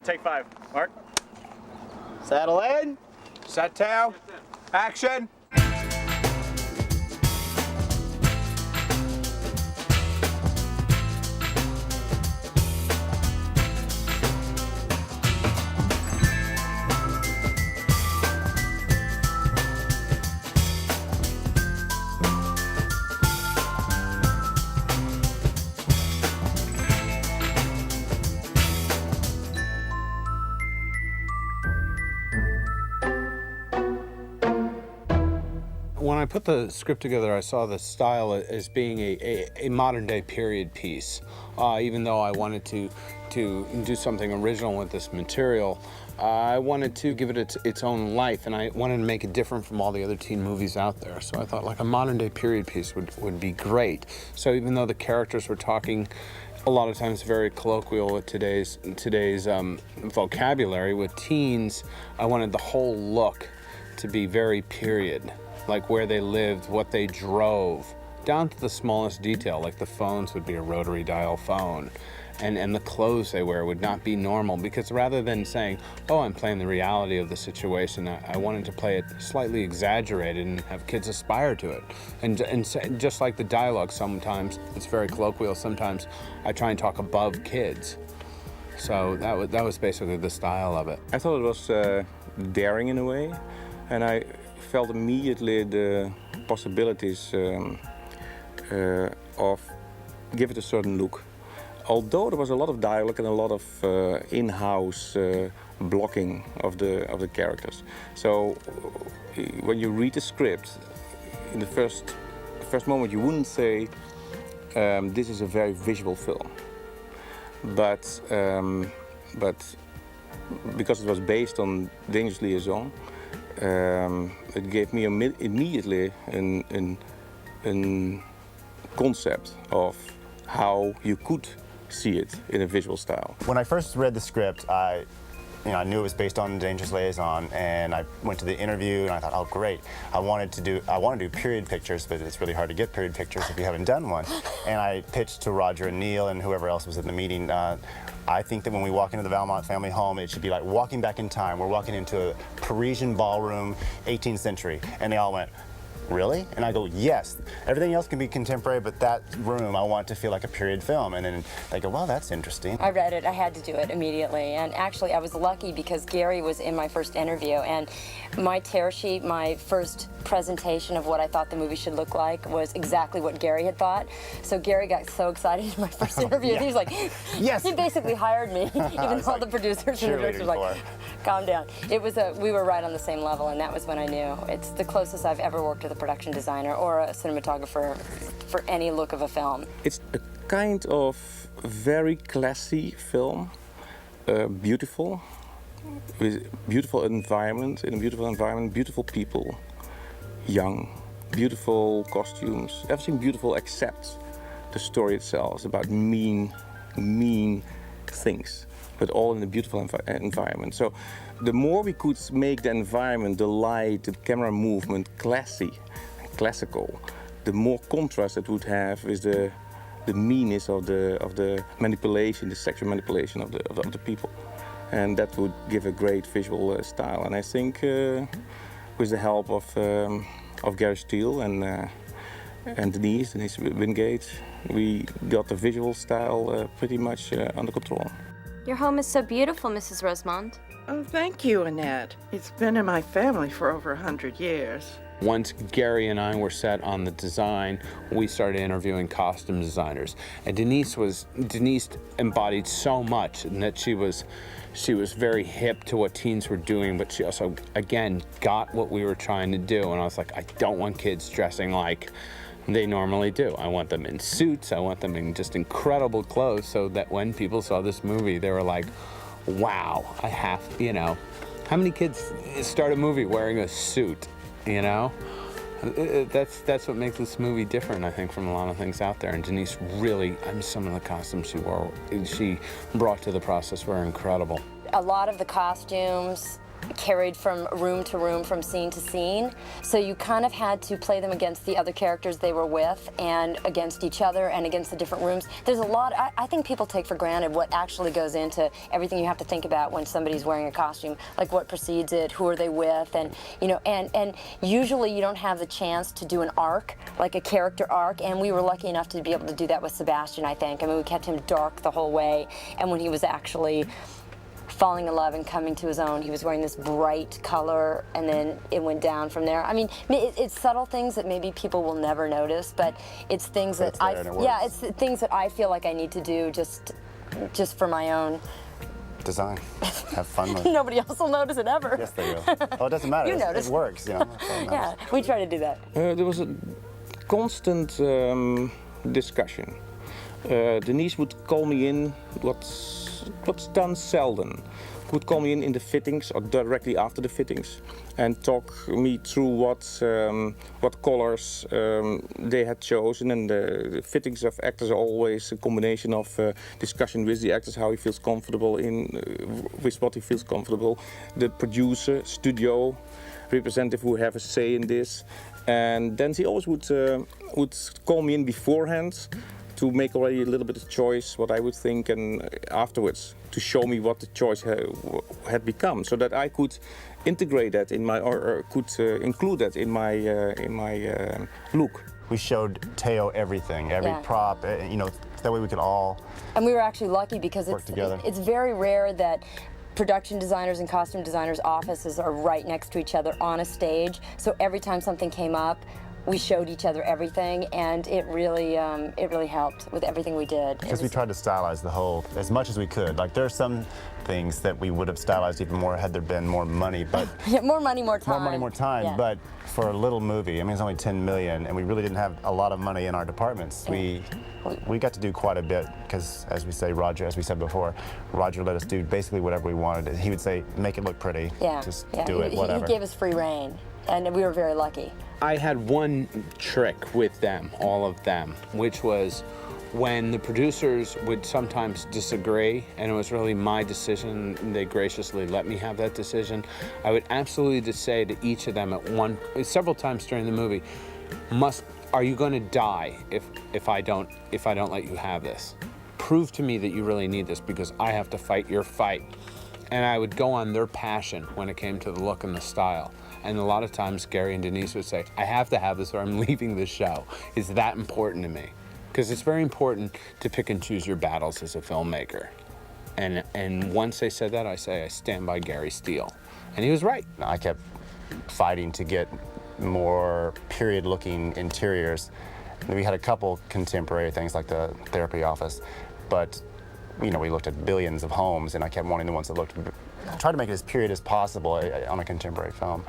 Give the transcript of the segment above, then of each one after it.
Take 5. Mark. Saddle in. Set tail. Action. When I put the script together, I saw the style as being a modern-day period piece. Even though I wanted to do something original with this material, I wanted to give it its own life, and I wanted to make it different from all the other teen movies out there. So I thought like a modern-day period piece would be great. So even though the characters were talking a lot of times very colloquial with today's vocabulary, with teens, I wanted the whole look to be very period. Like where they lived, what they drove, down to the smallest detail, like the phones would be a rotary dial phone, and the clothes they wear would not be normal, because rather than saying, oh, I'm playing the reality of the situation, I wanted to play it slightly exaggerated and have kids aspire to it. And just like the dialogue, sometimes it's very colloquial, sometimes I try and talk above kids. So that was basically the style of it. I thought it was daring in a way, and I felt immediately the possibilities of give it a certain look. Although there was a lot of dialogue and a lot of in-house blocking of the characters. So when you read the script, in the first moment you wouldn't say this is a very visual film, but because it was based on Dangerous Liaison, it gave me immediately a concept of how you could see it in a visual style. When I first read the script, I knew it was based on Dangerous Liaison, and I went to the interview and I thought, oh great, I want to do period pictures, but it's really hard to get period pictures if you haven't done one. And I pitched to Roger and Neil and whoever else was in the meeting. I think that when we walk into the Valmont family home, it should be like walking back in time. We're walking into a Parisian ballroom, 18th century. And they all went, really? And I go, yes. Everything else can be contemporary, but that room, I want to feel like a period film. And then they go, well, that's interesting. I read it. I had to do it immediately. And actually, I was lucky because Gary was in my first interview. And my tear sheet, my first presentation of what I thought the movie should look like was exactly what Gary had thought. So Gary got so excited in my first interview. Yeah. He was like, yes. He basically hired me, even though all the producers and the directors were like, calm down. It was we were right on the same level, and that was when I knew. It's the closest I've ever worked with a production designer or a cinematographer for any look of a film. It's a kind of very classy film, beautiful, with beautiful environment, beautiful people, young, beautiful costumes, everything beautiful except the story itself. It's about mean things, but all in a beautiful environment. So the more we could make the environment, the light, the camera movement classy, classical, the more contrast it would have with the meanness of the manipulation, the sexual manipulation of the people, and that would give a great visual style. And I think with the help of Gary Steele and Denise Wingate, we got the visual style pretty much under control. Your home is so beautiful, Mrs. Rosemond. Oh, thank you, Annette. It's been in my family for over 100 years. Once Gary and I were set on the design, we started interviewing costume designers. And Denise embodied so much, and that she was very hip to what teens were doing, but she also, again, got what we were trying to do. And I was like, I don't want kids dressing like they normally do. I want them in suits, I want them in just incredible clothes, so that when people saw this movie, they were like, wow, I have, how many kids start a movie wearing a suit? That's what makes this movie different, I think, from a lot of things out there. And Denise really, some of the costumes she brought to the process were incredible. A lot of the costumes carried from room to room, from scene to scene. So you kind of had to play them against the other characters they were with and against each other and against the different rooms. There's a lot, I think people take for granted what actually goes into everything you have to think about when somebody's wearing a costume, like what precedes it, who are they with, and you know, and usually you don't have the chance to do an arc, like a character arc, and we were lucky enough to be able to do that with Sebastian, I think. I mean, we kept him dark the whole way, and when he was actually falling in love and coming to his own, he was wearing this bright color, and then it went down from there. I mean, it's subtle things that maybe people will never notice, but it's things that it's things that I feel like I need to do just for my own design. Have fun with it. Nobody else will notice it ever. Yes, they will. Oh, it doesn't matter. You notice. It works, you know. Yeah, we try to do that. There was a constant discussion. Denise would call me in, what's done seldom, would call me in the fittings or directly after the fittings and talk me through what colors they had chosen. And the fittings of actors are always a combination of discussion with the actors, how he feels comfortable with what he feels comfortable. The producer, studio representative who have a say in this. And then he always would call me in beforehand to make already a little bit of choice, what I would think, and afterwards to show me what the choice had become, so that I could integrate that in my, or could include that in my look. We showed Teo everything, every prop, you know, that way we could all. And we were actually lucky because it's very rare that production designers and costume designers' offices are right next to each other on a stage. So every time something came up, we showed each other everything, and it really helped with everything we did. Because we tried to stylize the whole as much as we could. Like, there are some things that we would have stylized even more had there been more money, but more money, more time. More money, more time. Yeah. But for a little movie, I mean, it's only 10 million, and we really didn't have a lot of money in our departments. Yeah. We got to do quite a bit because, as we said before, Roger let us do basically whatever we wanted. He would say, make it look pretty. Yeah. Just do it, whatever. He gave us free reign, and we were very lucky. I had one trick with them, all of them, which was when the producers would sometimes disagree, and it was really my decision, and they graciously let me have that decision, I would absolutely just say to each of them several times during the movie, are you going to die if I don't let you have this? Prove to me that you really need this, because I have to fight your fight. And I would go on their passion when it came to the look and the style. And a lot of times Gary and Denise would say, I have to have this or I'm leaving the show. It's that important to me. Because it's very important to pick and choose your battles as a filmmaker. And once they said that, I stand by Gary Steele. And he was right. I kept fighting to get more period-looking interiors. We had a couple contemporary things like the therapy office, but you know, we looked at billions of homes, and I kept wanting the ones that looked, tried to make it as period as possible on a contemporary film.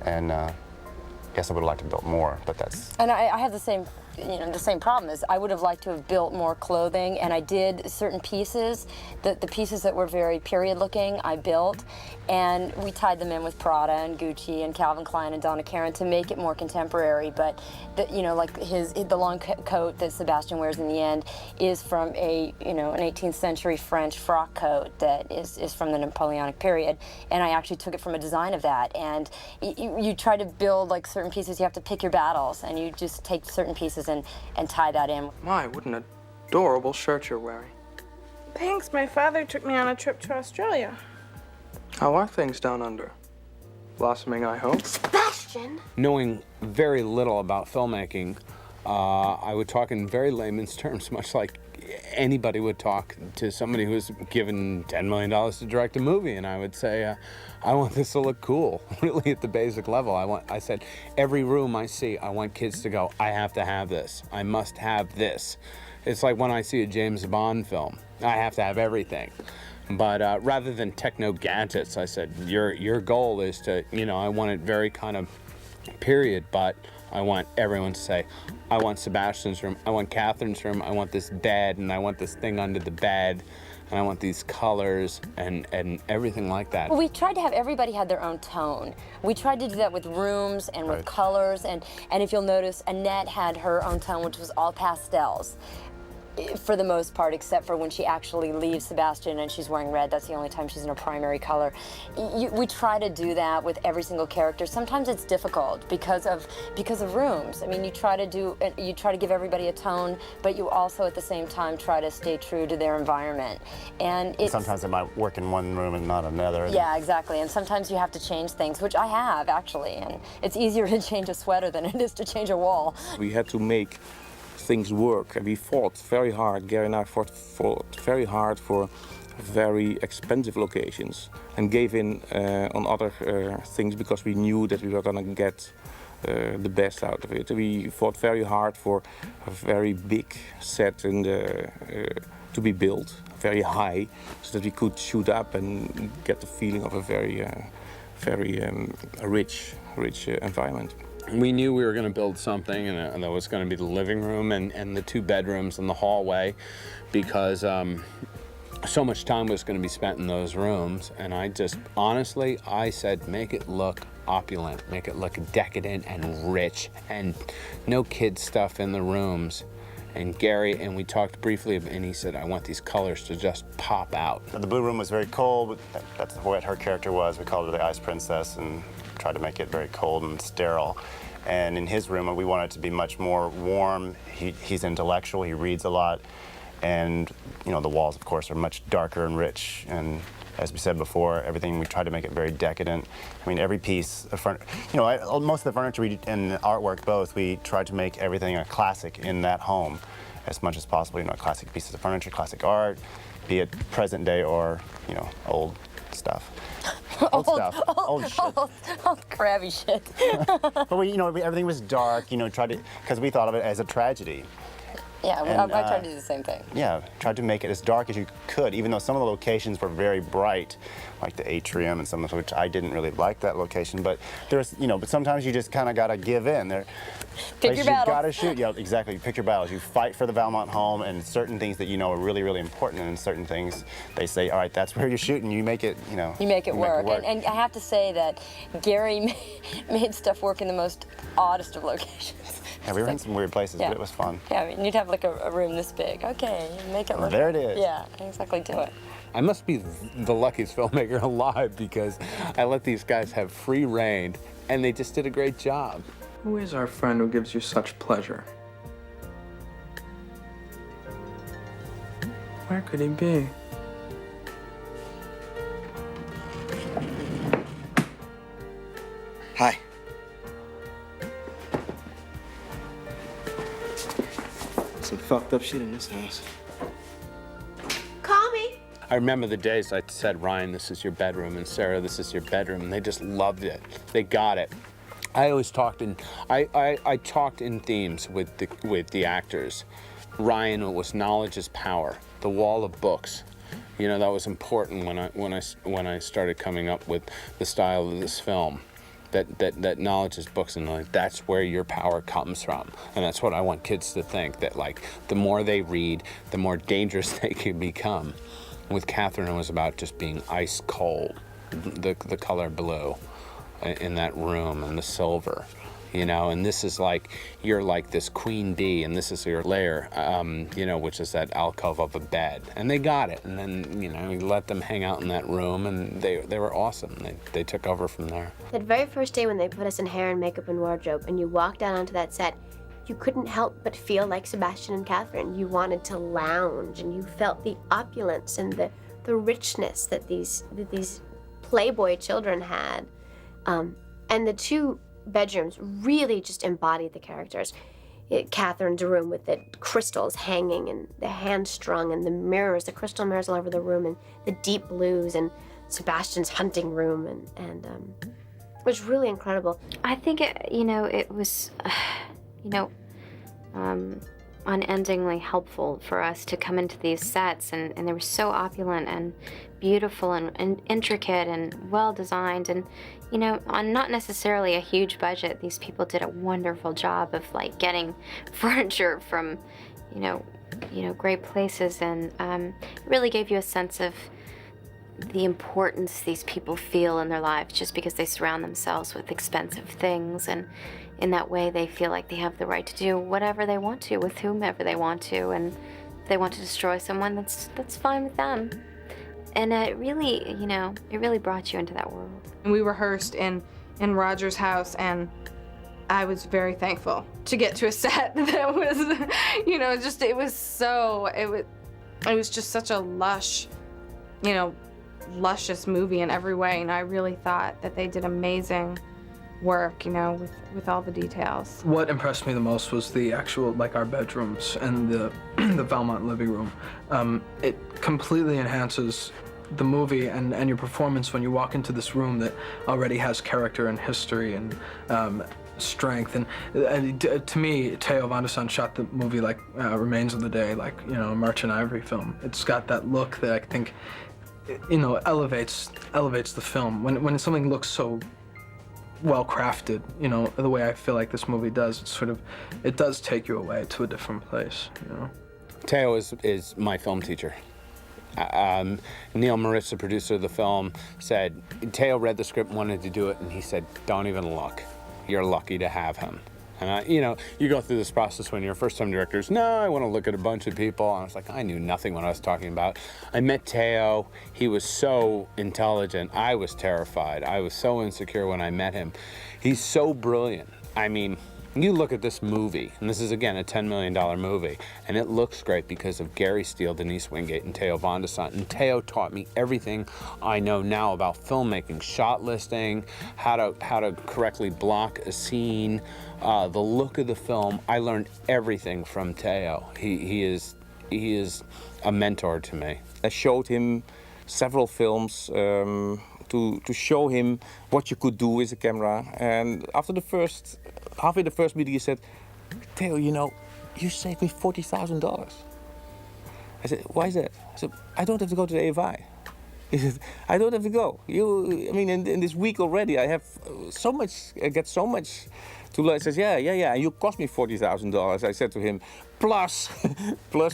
And yes, I would have liked to build more, but that's. And I have the same, the same problem is I would have liked to have built more clothing, and I did certain pieces, the pieces that were very period looking, I built, and we tied them in with Prada and Gucci and Calvin Klein and Donna Karan to make it more contemporary. But like the long coat that Sebastian wears in the end is from an 18th century French frock coat that is from the Napoleonic period, and I actually took it from a design of that. And you try to build like certain pieces, you have to pick your battles, and you just take certain pieces and tie that in. My, what an adorable shirt you're wearing. Thanks. My father took me on a trip to Australia. How are things down under? Blossoming, I hope. Sebastian! Knowing very little about filmmaking, I would talk in very layman's terms, much like anybody would talk to somebody who was given $10 million to direct a movie, and I would say, I want this to look cool, really at the basic level. I said, every room I see, I want kids to go, I have to have this. I must have this. It's like when I see a James Bond film, I have to have everything. But rather than techno gadgets, I said, your goal is to, I want it very kind of period, but I want everyone to say, I want Sebastian's room, I want Kathryn's room, I want this bed, and I want this thing under the bed, and I want these colors and everything like that. We tried to have everybody had their own tone. We tried to do that with rooms and with colors, and if you'll notice, Annette had her own tone, which was all pastels. for the most part, except for when she actually leaves Sebastian and she's wearing red. That's the only time she's in her primary color. We try to do that with every single character. Sometimes it's difficult because of rooms. I mean, you try to give everybody a tone, but you also at the same time try to stay true to their environment. And sometimes it might work in one room and not another. Yeah, exactly. And sometimes you have to change things, which I have actually. And it's easier to change a sweater than it is to change a wall. We had to make things work, and we fought very hard. Gary and I fought very hard for very expensive locations and gave in on other things because we knew that we were going to get the best out of it. We fought very hard for a very big set to be built, very high, so that we could shoot up and get the feeling of a very rich environment. We knew we were going to build something, and that was going to be the living room and the 2 bedrooms and the hallway, because so much time was going to be spent in those rooms. And honestly, I said, make it look opulent, make it look decadent and rich, and no kid stuff in the rooms. And we talked briefly, and he said, I want these colors to just pop out. The blue room was very cold. That's what her character was. We called her the Ice Princess and tried to make it very cold and sterile. And in his room, we wanted it to be much more warm. He's intellectual, he reads a lot. And, the walls, of course, are much darker and rich. And as we said before, everything, we tried to make it very decadent. I mean, every piece of furniture, most of the furniture and artwork both, we tried to make everything a classic in that home as much as possible. Classic pieces of furniture, classic art, be it present day or, old stuff. Old shit. Old crabby shit. But everything was dark, because we thought of it as a tragedy. Yeah, I tried to do the same thing. Yeah, tried to make it as dark as you could, even though some of the locations were very bright, like the atrium and some of which I didn't really like that location. But there's, but sometimes you just kind of got to give in. Pick your battles. You got to shoot. Yeah, exactly. You pick your battles. You fight for the Valmont home, and certain things that are really, really important, and certain things they say, all right, that's where you're shooting. You make it, You make it work. And I have to say that Gary made stuff work in the most oddest of locations. Yeah, we were in some weird places, but it was fun. Yeah, I mean, you'd have like a room this big. Okay, make it look. There it is. Yeah, exactly. Do it. I must be the luckiest filmmaker alive because I let these guys have free rein, and they just did a great job. Who is our friend who gives you such pleasure? Where could he be? Hi. Some fucked up shit in this house. Call me. I remember the days I said, Ryan, this is your bedroom, and Sarah, this is your bedroom, and they just loved it. They got it. I always talked I talked in themes with the actors. Ryan was knowledge is power. The wall of books. That was important when I started coming up with the style of this film. That knowledge is books, and that's where your power comes from. And that's what I want kids to think, that the more they read, the more dangerous they can become. With Kathryn, it was about just being ice cold, the color blue in that room, and the silver, and this is you're like this queen bee, and this is your lair, which is that alcove of a bed. And they got it, and then, we let them hang out in that room, and they were awesome. They took over from there. That very first day when they put us in hair and makeup and wardrobe, and you walked out onto that set, you couldn't help but feel like Sebastian and Kathryn. You wanted to lounge, and you felt the opulence and the richness that these Playboy children had. And the 2 bedrooms really just embodied the characters. Kathryn's room with the crystals hanging and the hand strung and the mirrors, the crystal mirrors all over the room, and the deep blues, and Sebastian's hunting room, and it was really incredible. I think it was, unendingly helpful for us to come into these sets, and they were so opulent and beautiful and intricate and well designed, and on not necessarily a huge budget, these people did a wonderful job of getting furniture from great places, and it really gave you a sense of the importance these people feel in their lives just because they surround themselves with expensive things, and in that way they feel like they have the right to do whatever they want to with whomever they want to, and they want to destroy someone, that's fine with them. And it really, you know, it really brought you into that world. We rehearsed in Roger's house, and I was very thankful to get to a set that was, you know, just, it was just such a lush, you know, luscious movie in every way, and I really thought that they did amazing work, you know, with all the details. What impressed me the most was the actual, like, our bedrooms and the Valmont living room. It completely enhances the movie and your performance when you walk into this room that already has character and history and strength. And to me, Theo van der Sande shot the movie like Remains of the Day, like, you know, a Merchant Ivory film. It's got that look that I think, you know, elevates the film. When something looks so well crafted, you know, the way I feel like this movie does, it's sort of, it does take you away to a different place, you know. Theo is my film teacher. Neil Moritz, the producer of the film, said, Theo read the script and wanted to do it, and he said, don't even look. You're lucky to have him. And you know, you go through this process when you're a first-time director. No, I want to look at a bunch of people. And I was like, I knew nothing what I was talking about. I met Theo. He was so intelligent. I was terrified. I was so insecure when I met him. He's so brilliant. I mean, you look at this movie, and this is, again, a $10 million movie, and it looks great because of Gary Steele, Denise Wingate, and Theo van der Sande. And Theo taught me everything I know now about filmmaking, shot listing, how to correctly block a scene, the look of the film. I learned everything from Theo. He is a mentor to me. I showed him several films to show him what you could do with a camera. And after halfway the first meeting, he said, Theo, you know, you saved me $40,000. I said, why is that? I said, I don't have to go to the AFI. He said, I don't have to go. I mean, in this week already, I have so much, I get so much to learn. He says, yeah, you cost me $40,000. I said to him, plus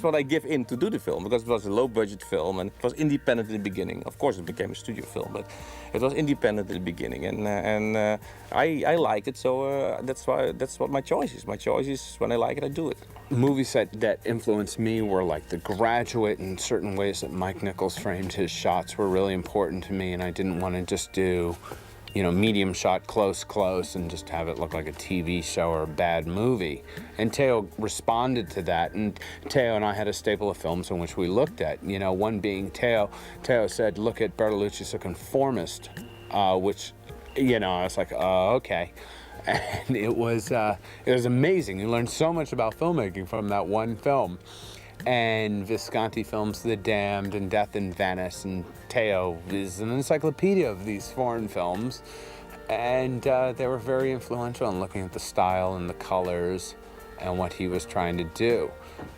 what I give in to do the film, because it was a low-budget film and it was independent in the beginning. Of course, it became a studio film, but it was independent in the beginning, and I liked it, so that's what my choice is. My choice is, when I like it, I do it. Movies that influenced me were like The Graduate, and certain ways that Mike Nichols framed his shots were really important to me, and I didn't want to just do, you know, medium shot, close, and just have it look like a TV show or a bad movie. And Theo responded to that, and Theo and I had a staple of films in which we looked at, you know, one being Theo said, look at Bertolucci's A Conformist, which, you know, I was like, oh, okay. And it was amazing. You learned so much about filmmaking from that one film. And Visconti films The Damned and Death in Venice, and Theo is an encyclopedia of these foreign films, and they were very influential in looking at the style and the colors and what he was trying to do,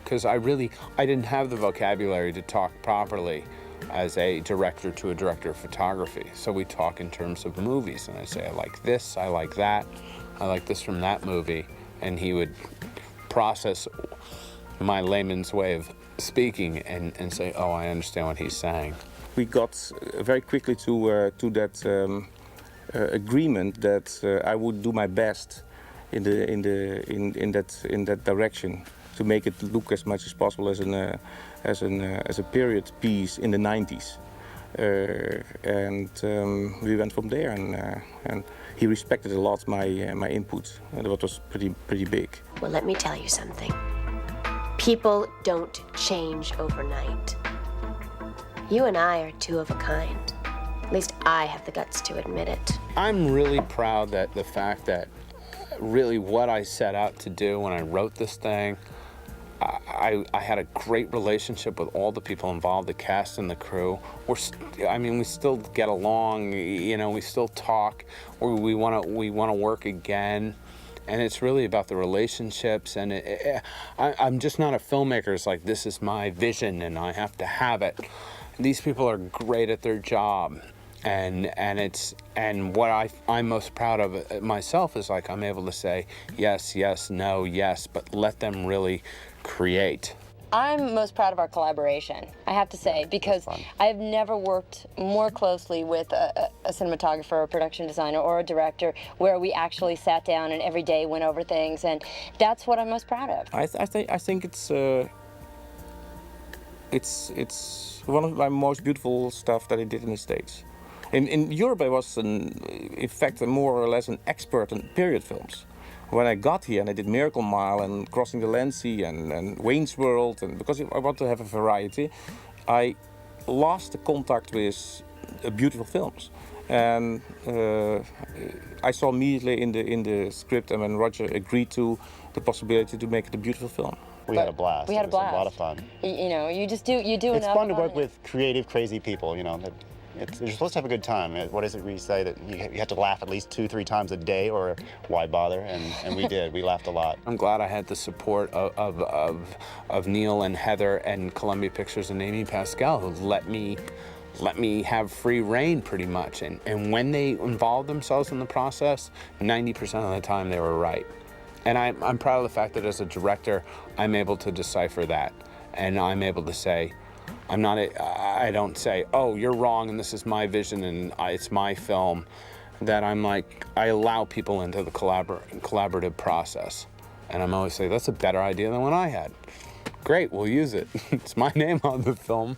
because I didn't have the vocabulary to talk properly as a director to a director of photography. So we talk in terms of movies, and I say, I like this, I like that, I like this from that movie, and he would process my layman's way of speaking and say, oh, I understand what he's saying. We got very quickly to that agreement that I would do my best in that direction to make it look as much as possible as a period piece in the 90s. And we went from there, and he respected a lot my input, and that was pretty big. Well, let me tell you something. People don't change overnight. You and I are two of a kind. At least I have the guts to admit it. I'm really proud that the fact that really what I set out to do when I wrote this thing, I had a great relationship with all the people involved, the cast and the crew. We still get along, you know, we still talk, we want to work again. And it's really about the relationships, and I'm just not a filmmaker. It's like, this is my vision, and I have to have it. These people are great at their job, and what I'm most proud of myself is, like, I'm able to say yes, no, yes, but let them really create. I'm most proud of our collaboration, I have to say, because I have never worked more closely with a cinematographer, a production designer, or a director where we actually sat down and every day went over things, and that's what I'm most proud of. I think it's it's one of my most beautiful stuff that I did in the States. In Europe, I was, in fact, more or less an expert in period films. When I got here and I did Miracle Mile and Crossing the Land Sea and Wayne's World, and because I want to have a variety, I lost the contact with beautiful films. And I saw immediately in the script, and when Roger agreed to the possibility to make it a beautiful film. We had a blast. We had a blast. It was a lot of fun. You know, you do It's enough fun to of work it. with creative, crazy people, you know. You're supposed to have a good time. What is it we say, that you have to laugh at least 2-3 times a day, or why bother? And we did. We laughed a lot. I'm glad I had the support of Neil and Heather and Columbia Pictures and Amy Pascal, who let me have free reign pretty much. And when they involved themselves in the process, 90% of the time they were right. And I'm proud of the fact that as a director, I'm able to decipher that. And I'm able to say, I don't say, oh, you're wrong and this is my vision and it's my film. That I'm like, I allow people into the collaborative process. And I'm always saying, that's a better idea than what I had. Great, we'll use it. It's my name on the film.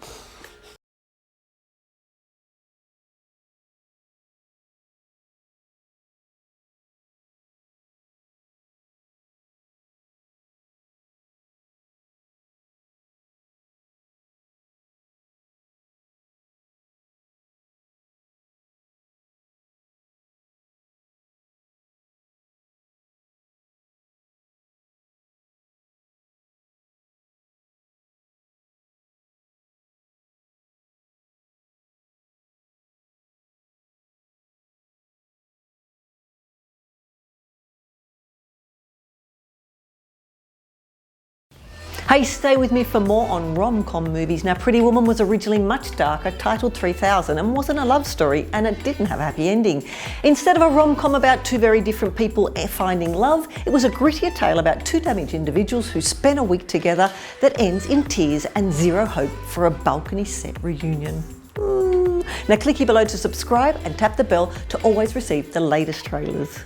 Hey, stay with me for more on rom-com movies. Now, Pretty Woman was originally much darker, titled 3000, and wasn't a love story, and it didn't have a happy ending. Instead of a rom-com about two very different people finding love, it was a grittier tale about two damaged individuals who spend a week together that ends in tears and zero hope for a balcony set reunion. Now click here below to subscribe and tap the bell to always receive the latest trailers.